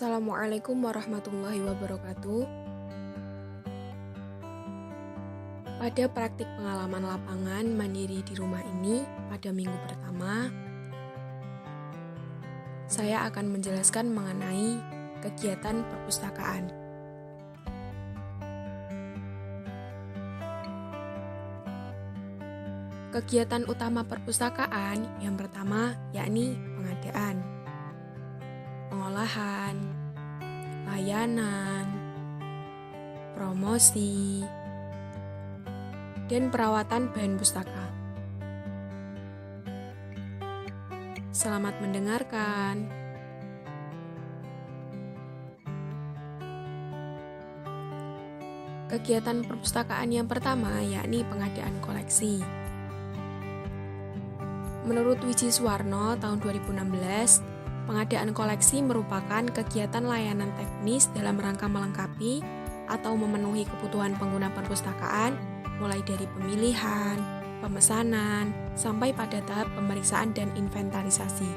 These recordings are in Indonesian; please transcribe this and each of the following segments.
Assalamualaikum warahmatullahi wabarakatuh. Pada praktik pengalaman lapangan mandiri di rumah ini pada minggu pertama, saya akan menjelaskan mengenai kegiatan perpustakaan. Kegiatan utama perpustakaan yang pertama yakni pengadaan, pengolahan, layanan, promosi, dan perawatan bahan pustaka. Selamat mendengarkan. Kegiatan perpustakaan yang pertama yakni pengadaan koleksi. Menurut Wiji Suwarno tahun 2016, pengadaan koleksi merupakan kegiatan layanan teknis dalam rangka melengkapi atau memenuhi kebutuhan pengguna perpustakaan, mulai dari pemilihan, pemesanan, sampai pada tahap pemeriksaan dan inventarisasi.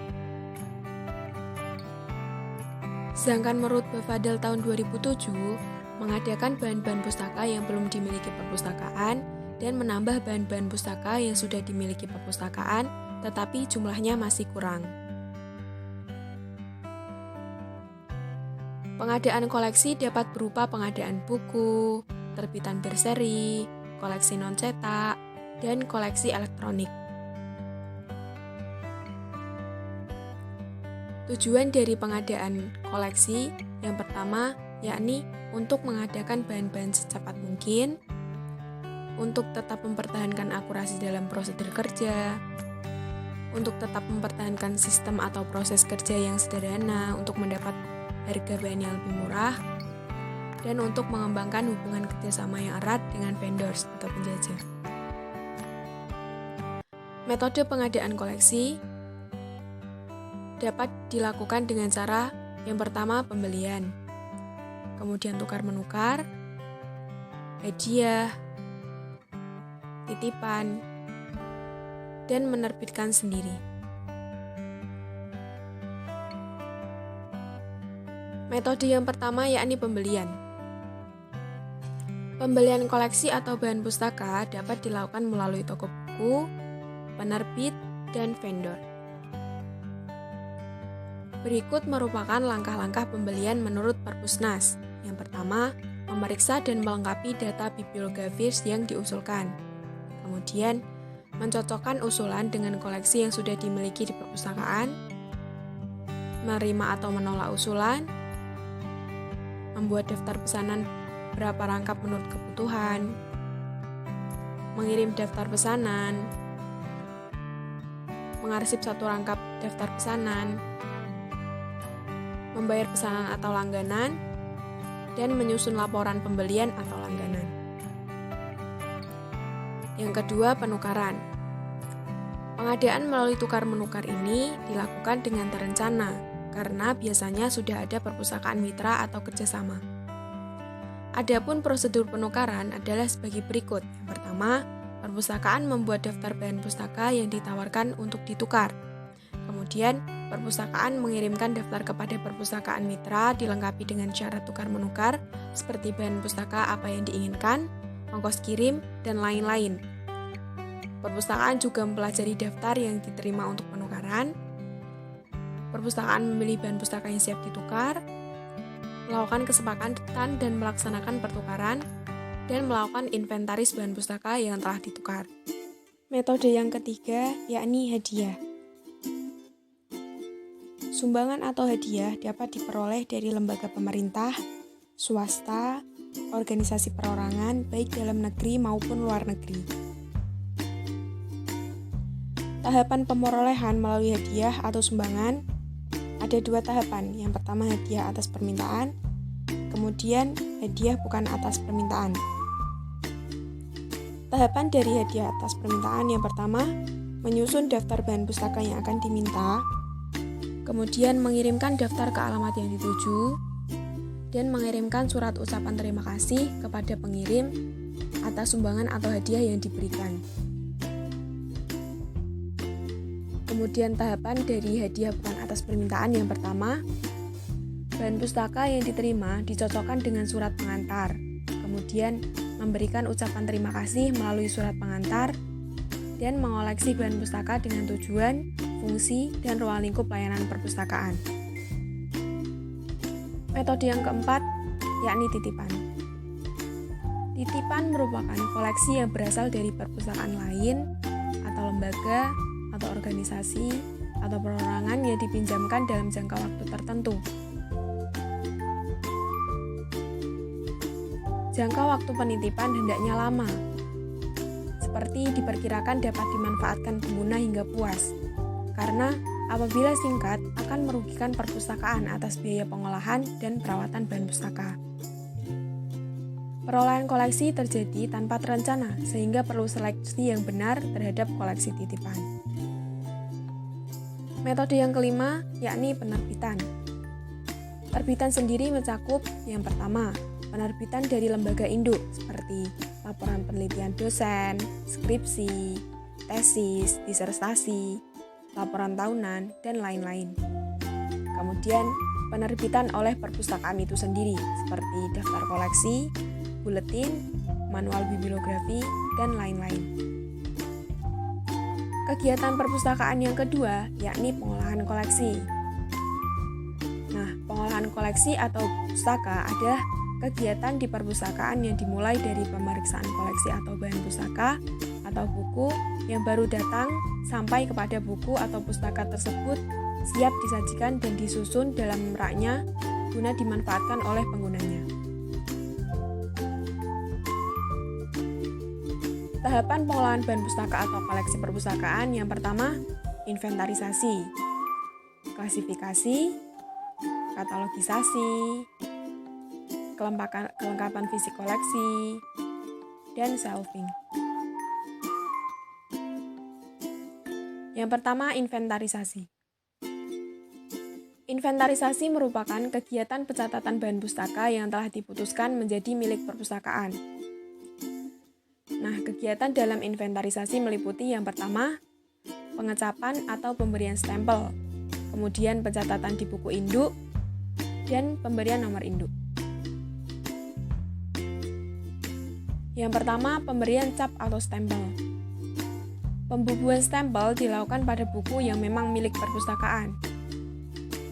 Sedangkan menurut Bafadal tahun 2007, mengadakan bahan-bahan pustaka yang belum dimiliki perpustakaan dan menambah bahan-bahan pustaka yang sudah dimiliki perpustakaan, tetapi jumlahnya masih kurang. Pengadaan koleksi dapat berupa pengadaan buku, terbitan berseri, koleksi non-cetak, dan koleksi elektronik. Tujuan dari pengadaan koleksi yang pertama yakni untuk mengadakan bahan-bahan secepat mungkin, untuk tetap mempertahankan akurasi dalam prosedur kerja, untuk tetap mempertahankan sistem atau proses kerja yang sederhana untuk mendapat harga bahan yang lebih murah, dan untuk mengembangkan hubungan kerjasama yang erat dengan vendors atau penjajah. Metode pengadaan koleksi dapat dilakukan dengan cara yang pertama pembelian, kemudian tukar-menukar, hadiah, titipan, dan menerbitkan sendiri. Metode yang pertama yakni pembelian. Pembelian koleksi atau bahan pustaka dapat dilakukan melalui toko buku, penerbit, dan vendor. Berikut merupakan langkah-langkah pembelian menurut Perpusnas. Yang pertama, memeriksa dan melengkapi data bibliografis yang diusulkan. Kemudian, mencocokkan usulan dengan koleksi yang sudah dimiliki di perpustakaan, menerima atau menolak usulan, membuat daftar pesanan berapa rangkap menurut kebutuhan, mengirim daftar pesanan, mengarsip satu rangkap daftar pesanan, membayar pesanan atau langganan, dan menyusun laporan pembelian atau langganan. Yang kedua, penukaran. Pengadaan melalui tukar-menukar ini dilakukan dengan terencana, karena biasanya sudah ada perpustakaan mitra atau kerjasama. Adapun prosedur penukaran adalah sebagai berikut. Yang pertama, perpustakaan membuat daftar bahan pustaka yang ditawarkan untuk ditukar. Kemudian, perpustakaan mengirimkan daftar kepada perpustakaan mitra dilengkapi dengan syarat tukar-menukar seperti bahan pustaka apa yang diinginkan, ongkos kirim, dan lain-lain. Perpustakaan juga mempelajari daftar yang diterima untuk penukaran. Perpustakaan memilih bahan pustaka yang siap ditukar, melakukan kesepakatan dan melaksanakan pertukaran, dan melakukan inventaris bahan pustaka yang telah ditukar. Metode yang ketiga yakni hadiah. Sumbangan atau hadiah dapat diperoleh dari lembaga pemerintah, swasta, organisasi perorangan baik dalam negeri maupun luar negeri. Tahapan perolehan melalui hadiah atau sumbangan ada dua tahapan. Yang pertama hadiah atas permintaan, kemudian hadiah bukan atas permintaan. Tahapan dari hadiah atas permintaan yang pertama, menyusun daftar bahan pustaka yang akan diminta, kemudian mengirimkan daftar ke alamat yang dituju, dan mengirimkan surat ucapan terima kasih kepada pengirim atas sumbangan atau hadiah yang diberikan. Kemudian tahapan dari hadiah bukan atas permintaan yang pertama, Bahan pustaka yang diterima dicocokkan dengan surat pengantar, kemudian memberikan ucapan terima kasih melalui surat pengantar, dan mengoleksi bahan pustaka dengan tujuan, fungsi, dan ruang lingkup layanan perpustakaan. Metode yang keempat, yakni titipan. Titipan merupakan koleksi yang berasal dari perpustakaan lain, atau lembaga, atau organisasi, atau perorangan yang dipinjamkan dalam jangka waktu tertentu. Jangka waktu penitipan hendaknya lama, seperti diperkirakan dapat dimanfaatkan pengguna hingga puas, karena apabila singkat akan merugikan perpustakaan atas biaya pengolahan dan perawatan bahan pustaka. Perolehan koleksi terjadi tanpa terencana, sehingga perlu seleksi yang benar terhadap koleksi titipan. Metode yang kelima, yakni penerbitan. Terbitan sendiri mencakup yang pertama, penerbitan dari lembaga induk seperti laporan penelitian dosen, skripsi, tesis, disertasi, laporan tahunan, dan lain-lain. Kemudian, penerbitan oleh perpustakaan itu sendiri seperti daftar koleksi, buletin, manual bibliografi, dan lain-lain. Kegiatan perpustakaan yang kedua, yakni pengolahan koleksi. Nah, pengolahan koleksi atau pustaka adalah kegiatan di perpustakaan yang dimulai dari pemeriksaan koleksi atau bahan pustaka atau buku yang baru datang sampai kepada buku atau pustaka tersebut siap disajikan dan disusun dalam raknya guna dimanfaatkan oleh penggunanya. Tahapan pengolahan bahan pustaka atau koleksi perpustakaan yang pertama, inventarisasi, klasifikasi, katalogisasi, kelengkapan fisik koleksi, dan shelving. Yang pertama, inventarisasi. Inventarisasi merupakan kegiatan pencatatan bahan pustaka yang telah diputuskan menjadi milik perpustakaan. Nah, kegiatan dalam inventarisasi meliputi yang pertama, pengecapan atau pemberian stempel, kemudian pencatatan di buku induk, dan pemberian nomor induk. Yang pertama, pemberian cap atau stempel. Pembubuhan stempel dilakukan pada buku yang memang milik perpustakaan.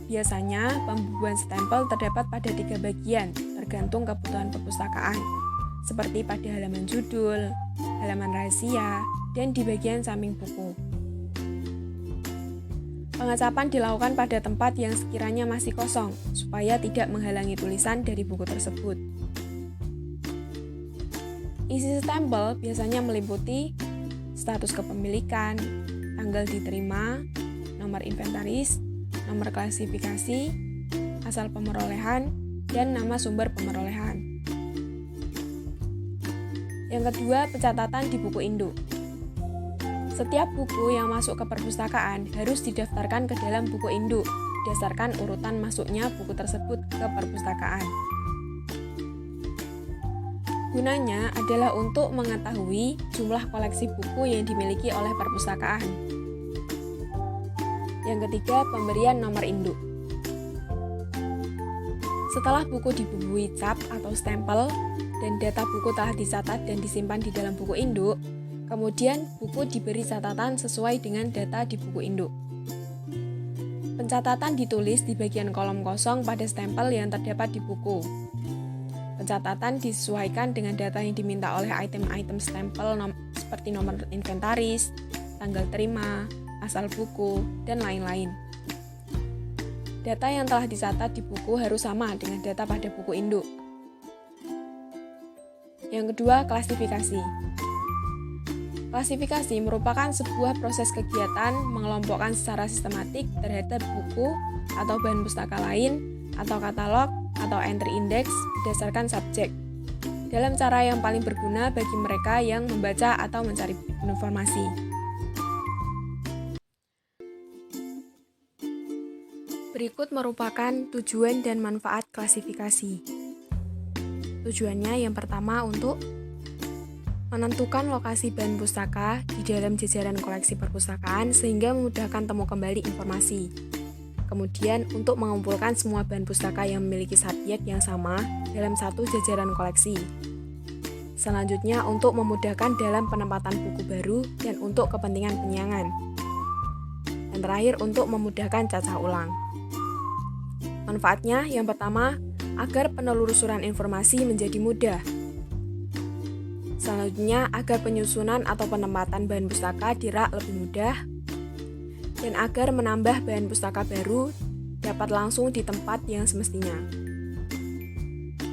Biasanya, pembubuhan stempel terdapat pada 3 bagian, tergantung kebutuhan perpustakaan, seperti pada halaman judul, halaman rahasia, dan di bagian samping buku. Pengecapan dilakukan pada tempat yang sekiranya masih kosong, supaya tidak menghalangi tulisan dari buku tersebut. Isi stempel biasanya meliputi status kepemilikan, tanggal diterima, nomor inventaris, nomor klasifikasi, asal pemerolehan, dan nama sumber pemerolehan. Yang kedua, pencatatan di buku induk. Setiap buku yang masuk ke perpustakaan harus didaftarkan ke dalam buku induk berdasarkan urutan masuknya buku tersebut ke perpustakaan. Gunanya adalah untuk mengetahui jumlah koleksi buku yang dimiliki oleh perpustakaan. Yang ketiga, pemberian nomor induk. Setelah buku dibubuhi cap atau stempel dan data buku telah dicatat dan disimpan di dalam buku induk, kemudian buku diberi catatan sesuai dengan data di buku induk. Pencatatan ditulis di bagian kolom kosong pada stempel yang terdapat di buku. Pencatatan disesuaikan dengan data yang diminta oleh item-item stempel seperti nomor inventaris, tanggal terima, asal buku, dan lain-lain. Data yang telah dicatat di buku harus sama dengan data pada buku induk. Yang kedua, klasifikasi. Klasifikasi merupakan sebuah proses kegiatan mengelompokkan secara sistematik terhadap buku atau bahan pustaka lain atau katalog atau entry index berdasarkan subjek dalam cara yang paling berguna bagi mereka yang membaca atau mencari informasi. Berikut merupakan tujuan dan manfaat klasifikasi. Tujuannya yang pertama untuk menentukan lokasi bahan pustaka di dalam jajaran koleksi perpustakaan sehingga memudahkan temu kembali informasi. Kemudian, untuk mengumpulkan semua bahan pustaka yang memiliki subjek yang sama dalam satu jajaran koleksi. Selanjutnya, untuk memudahkan dalam penempatan buku baru dan untuk kepentingan penyiangan. Dan terakhir, untuk memudahkan cacah ulang. Manfaatnya, yang pertama, agar penelusuran informasi menjadi mudah. Selanjutnya, agar penyusunan atau penempatan bahan pustaka di rak lebih mudah, dan agar menambah bahan pustaka baru dapat langsung di tempat yang semestinya.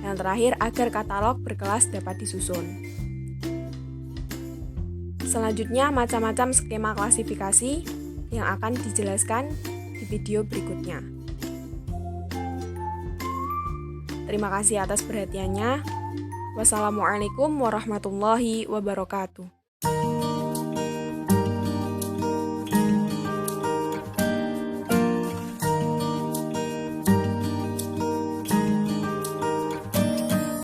Yang terakhir, agar katalog berkelas dapat disusun. Selanjutnya, macam-macam skema klasifikasi yang akan dijelaskan di video berikutnya. Terima kasih atas perhatiannya. Wassalamualaikum warahmatullahi wabarakatuh.